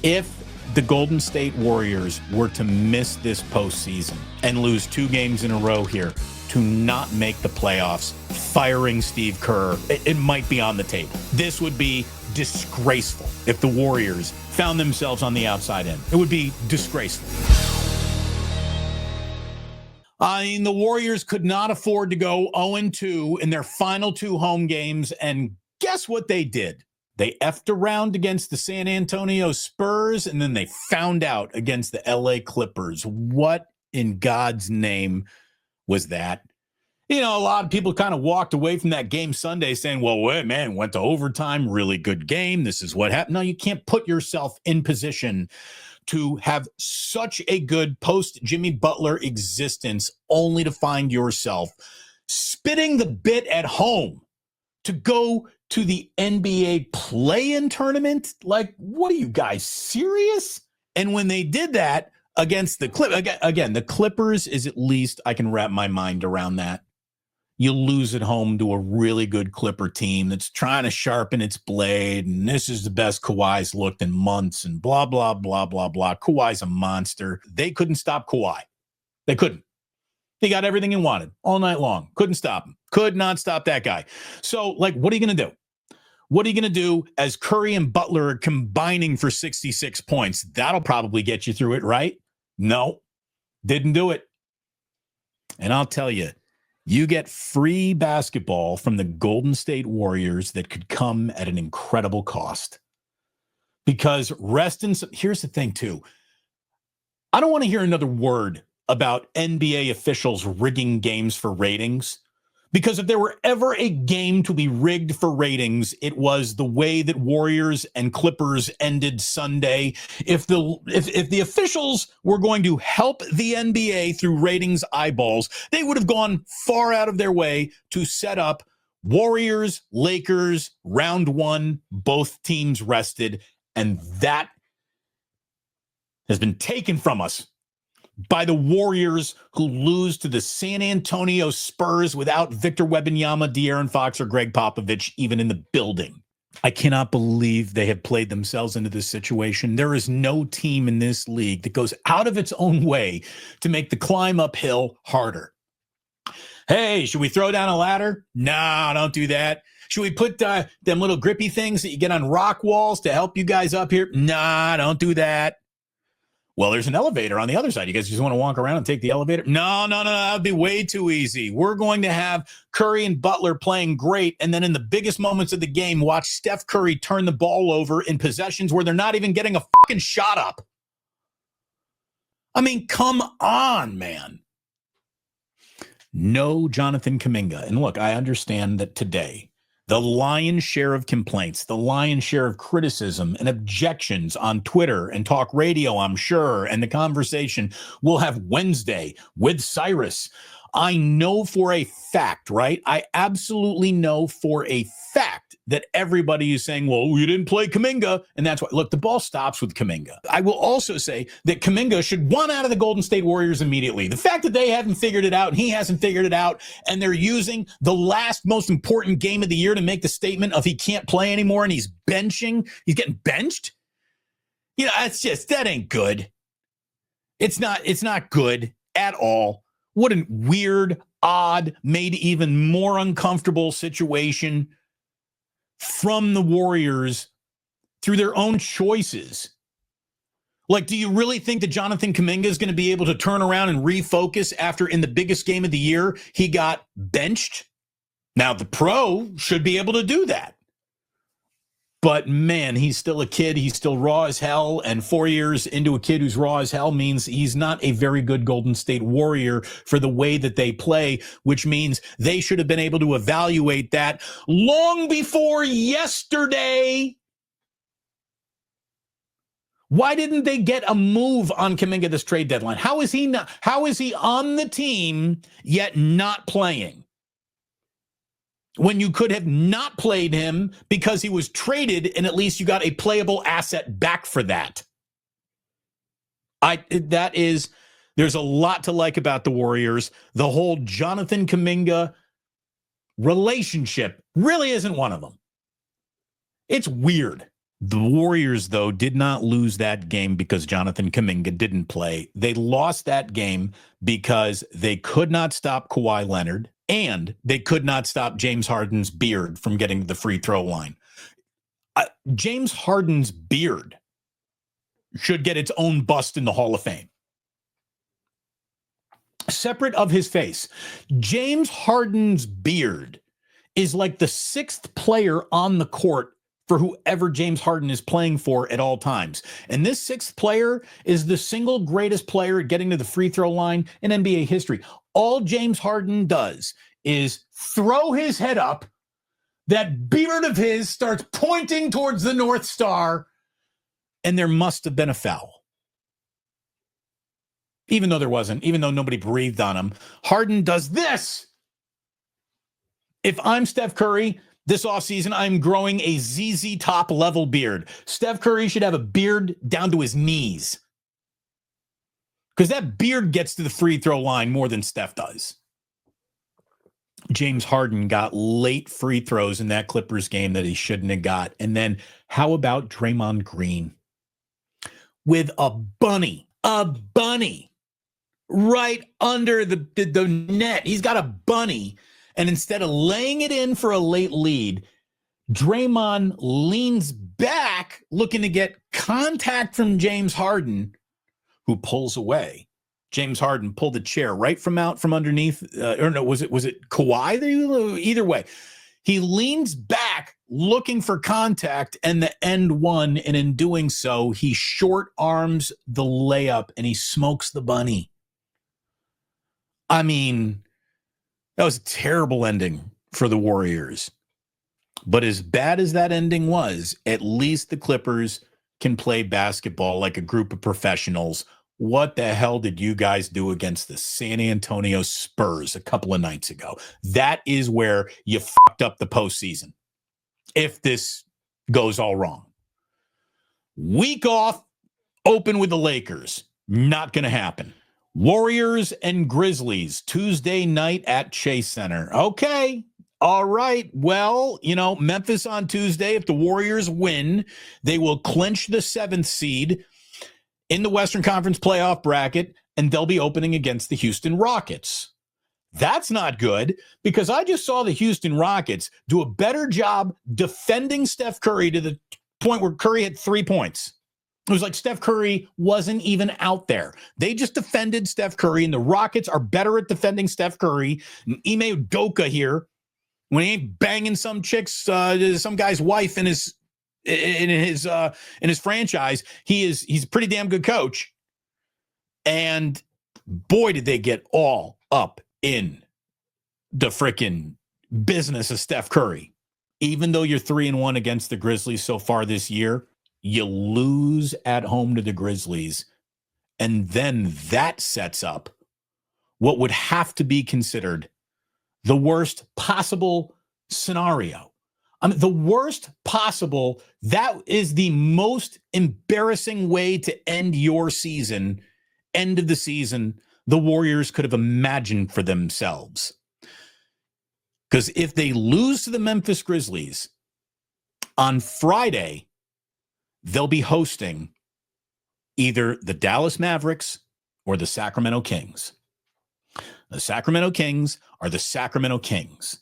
If the Golden State Warriors were to miss this postseason and lose 2 games in a row here to not make the playoffs, firing Steve Kerr, it might be on the table. This would be disgraceful if the Warriors found themselves on the outside in. It would be disgraceful. I mean, the Warriors could not afford to go 0-2 in their final 2 home games, and guess what they did? They effed around against the San Antonio Spurs, and then they found out against the LA Clippers. What in God's name was that? You know, a lot of people kind of walked away from that game Sunday saying, well, wait, man, went to overtime, really good game. This is what happened. No, you can't put yourself in position to have such a good post-Jimmy Butler existence only to find yourself spitting the bit at home to go to the NBA play-in tournament? Like, what are you guys, serious? And when they did that against the Clippers, again, the Clippers is at least, I can wrap my mind around that. You lose at home to a really good Clipper team that's trying to sharpen its blade, and this is the best Kawhi's looked in months, and blah, blah, blah, blah, blah. Kawhi's a monster. They couldn't stop Kawhi. They couldn't. He got everything he wanted all night long. Couldn't stop him. Could not stop that guy. So, like, what are you going to do? What are you going to do as Curry and Butler are combining for 66 points? That'll probably get you through it, right? No, didn't do it. And I'll tell you, you get free basketball from the Golden State Warriors that could come at an incredible cost. Because here's the thing, too. I don't want to hear another word about NBA officials rigging games for ratings. Because if there were ever a game to be rigged for ratings, it was the way that Warriors and Clippers ended Sunday. If the officials were going to help the NBA through ratings eyeballs, they would have gone far out of their way to set up Warriors, Lakers, round 1, both teams rested, and that has been taken from us by the Warriors, who lose to the San Antonio Spurs without Victor Wembanyama, De'Aaron Fox, or Greg Popovich even in the building. I cannot believe they have played themselves into this situation. There is no team in this league that goes out of its own way to make the climb uphill harder. Hey, should we throw down a ladder? No, don't do that. Should we put them little grippy things that you get on rock walls to help you guys up here? Nah, don't do that. Well, there's an elevator on the other side. You guys just want to walk around and take the elevator? No, that would be way too easy. We're going to have Curry and Butler playing great, and then in the biggest moments of the game, watch Steph Curry turn the ball over in possessions where they're not even getting a fucking shot up. I mean, come on, man. No Jonathan Kuminga. And look, I understand that today, the lion's share of complaints, the lion's share of criticism and objections on Twitter and talk radio, I'm sure, and the conversation we'll have Wednesday with Cyrus. I know for a fact, right? I absolutely know for a fact that everybody is saying, well, you didn't play Kuminga, and that's why. Look, the ball stops with Kuminga. I will also say that Kuminga should run out of the Golden State Warriors immediately. The fact that they haven't figured it out and he hasn't figured it out, and they're using the last most important game of the year to make the statement of he can't play anymore and he's getting benched. You know, that ain't good. It's not good at all. What a weird, odd, made even more uncomfortable situation from the Warriors through their own choices. Like, do you really think that Jonathan Kuminga is going to be able to turn around and refocus after in the biggest game of the year he got benched? Now, the pro should be able to do that. But, man, he's still a kid. He's still raw as hell. And 4 years into a kid who's raw as hell means he's not a very good Golden State Warrior for the way that they play, which means they should have been able to evaluate that long before yesterday. Why didn't they get a move on Kuminga this trade deadline? How is he on the team yet not playing? When you could have not played him because he was traded and at least you got a playable asset back for that. There's a lot to like about the Warriors. The whole Jonathan Kuminga relationship really isn't one of them. It's weird. The Warriors, though, did not lose that game because Jonathan Kuminga didn't play. They lost that game because they could not stop Kawhi Leonard and they could not stop James Harden's beard from getting to the free throw line. James Harden's beard should get its own bust in the Hall of Fame. Separate of his face, James Harden's beard is like the sixth player on the court for whoever James Harden is playing for at all times. And this sixth player is the single greatest player at getting to the free throw line in NBA history. All James Harden does is throw his head up, that beard of his starts pointing towards the North Star, and there must have been a foul. Even though there wasn't, even though nobody breathed on him, Harden does this. If I'm Steph Curry, this offseason, I'm growing a ZZ Top level beard. Steph Curry should have a beard down to his knees, because that beard gets to the free throw line more than Steph does. James Harden got late free throws in that Clippers game that he shouldn't have got. And then how about Draymond Green with a bunny right under the net? He's got a bunny. And instead of laying it in for a late lead, Draymond leans back looking to get contact from James Harden, who pulls away. James Harden pulled a chair right from out from underneath. Or no, was it Kawhi? Either way, he leans back looking for contact and the end one. And in doing so, he short arms the layup and he smokes the bunny. I mean, that was a terrible ending for the Warriors. But as bad as that ending was, at least the Clippers can play basketball like a group of professionals. What the hell did you guys do against the San Antonio Spurs a couple of nights ago? That is where you fucked up the postseason, if this goes all wrong. Week off, open with the Lakers. Not going to happen. Warriors and Grizzlies, Tuesday night at Chase Center. Okay. All right. Well, Memphis on Tuesday, if the Warriors win, they will clinch the 7th seed in the Western Conference playoff bracket, and they'll be opening against the Houston Rockets. That's not good, because I just saw the Houston Rockets do a better job defending Steph Curry to the point where Curry had 3 points. It was like Steph Curry wasn't even out there. They just defended Steph Curry, and the Rockets are better at defending Steph Curry. And Ime Udoka here, when he ain't banging some some guy's wife in his franchise, he's a pretty damn good coach. And boy, did they get all up in the freaking business of Steph Curry. Even though you're 3-1 against the Grizzlies so far this year, you lose at home to the Grizzlies, and then that sets up what would have to be considered the worst possible scenario. I mean, the worst possible, that is the most embarrassing way to end your season, end of the season, the Warriors could have imagined for themselves. Because if they lose to the Memphis Grizzlies on Friday, they'll be hosting either the Dallas Mavericks or the Sacramento Kings. The Sacramento Kings are the Sacramento Kings.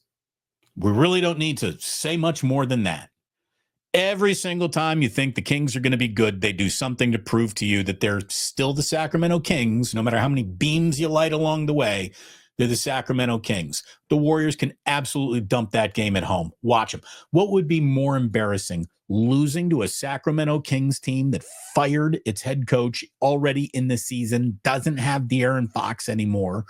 We really don't need to say much more than that. Every single time you think the Kings are going to be good, they do something to prove to you that they're still the Sacramento Kings, no matter how many beams you light along the way. They're the Sacramento Kings. The Warriors can absolutely dump that game at home. Watch them. What would be more embarrassing, losing to a Sacramento Kings team that fired its head coach already in the season, doesn't have De'Aaron Fox anymore?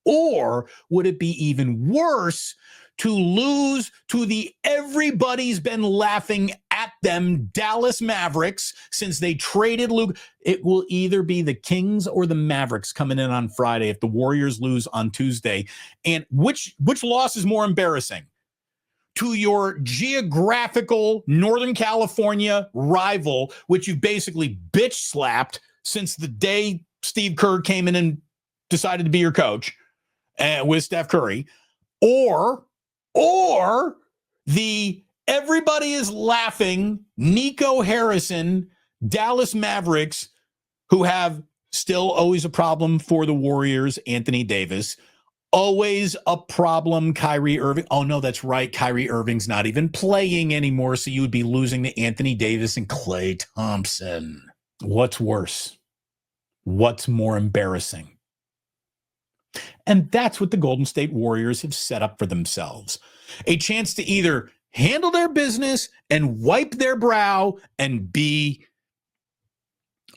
Or would it be even worse to lose to the everybody's been laughing at them Dallas Mavericks since they traded Luke? It will either be the Kings or the Mavericks coming in on Friday if the Warriors lose on Tuesday. And which loss is more embarrassing? To your geographical Northern California rival, which you've basically bitch slapped since the day Steve Kerr came in and decided to be your coach with Steph Curry, or the Everybody is laughing. Nico Harrison, Dallas Mavericks, who have still always a problem for the Warriors, Anthony Davis. Always a problem, Kyrie Irving. Oh, no, that's right. Kyrie Irving's not even playing anymore, so you would be losing to Anthony Davis and Klay Thompson. What's worse? What's more embarrassing? And that's what the Golden State Warriors have set up for themselves. A chance to either handle their business and wipe their brow and be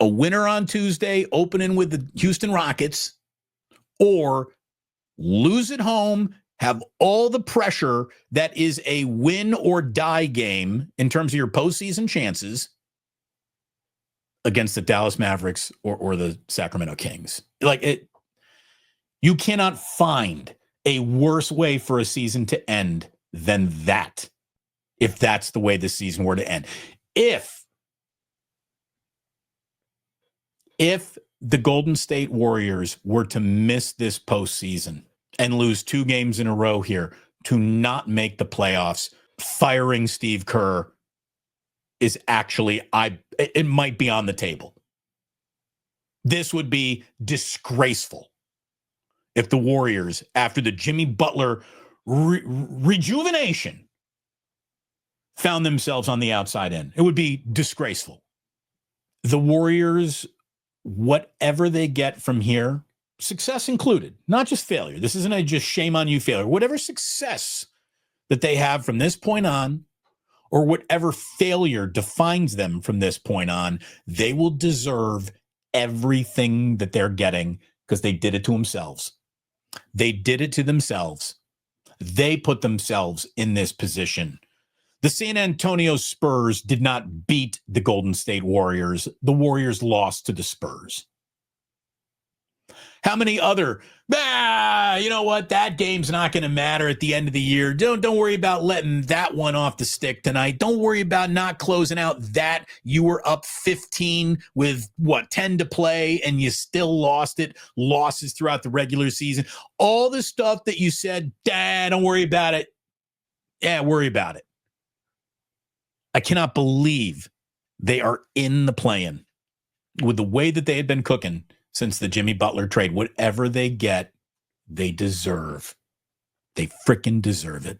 a winner on Tuesday, opening with the Houston Rockets, or lose at home, have all the pressure that is a win or die game in terms of your postseason chances against the Dallas Mavericks or the Sacramento Kings. You cannot find a worse way for a season to end than that, if that's the way the season were to end. If the Golden State Warriors were to miss this postseason and lose 2 games in a row here to not make the playoffs, firing Steve Kerr is actually, it might be on the table. This would be disgraceful if the Warriors, after the Jimmy Butler rejuvenation, found themselves on the outside in. It would be disgraceful. The Warriors, whatever they get from here, success included, not just failure. This isn't a just shame on you failure. Whatever success that they have from this point on, or whatever failure defines them from this point on, they will deserve everything that they're getting because they did it to themselves. They did it to themselves. They put themselves in this position. The San Antonio Spurs did not beat the Golden State Warriors. The Warriors lost to the Spurs. How many other, you know what, that game's not going to matter at the end of the year. Don't worry about letting that one off the stick tonight. Don't worry about not closing out that. You were up 15 with, 10 to play, and you still lost it. Losses throughout the regular season. All the stuff that you said, don't worry about it. Yeah, worry about it. I cannot believe they are in the play-in with the way that they had been cooking since the Jimmy Butler trade. Whatever they get, they deserve. They freaking deserve it.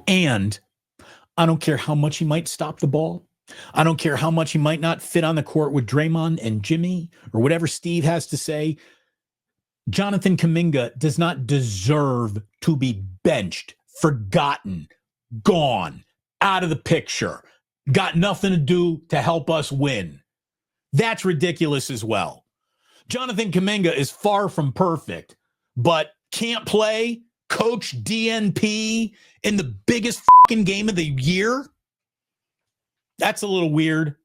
And I don't care how much he might stop the ball. I don't care how much he might not fit on the court with Draymond and Jimmy or whatever Steve has to say. Jonathan Kuminga does not deserve to be benched, forgotten, gone, out of the picture, got nothing to do to help us win. That's ridiculous as well. Jonathan Kuminga is far from perfect, but can't play, coach DNP in the biggest fucking game of the year? That's a little weird.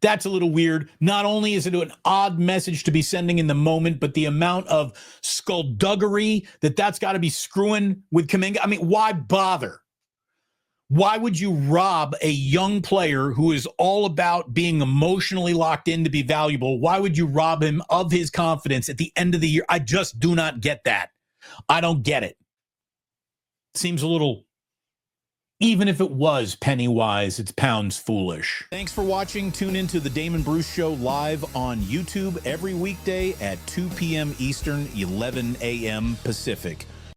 That's a little weird. Not only is it an odd message to be sending in the moment, but the amount of skullduggery that's got to be screwing with Kuminga. I mean, why bother? Why would you rob a young player who is all about being emotionally locked in to be valuable? Why would you rob him of his confidence at the end of the year? I just do not get that. I don't get it. Seems a little, even if it was penny wise, it's pounds foolish. Thanks for watching. Tune into the Damon Bruce Show live on YouTube every weekday at 2 p.m. Eastern, 11 a.m. Pacific.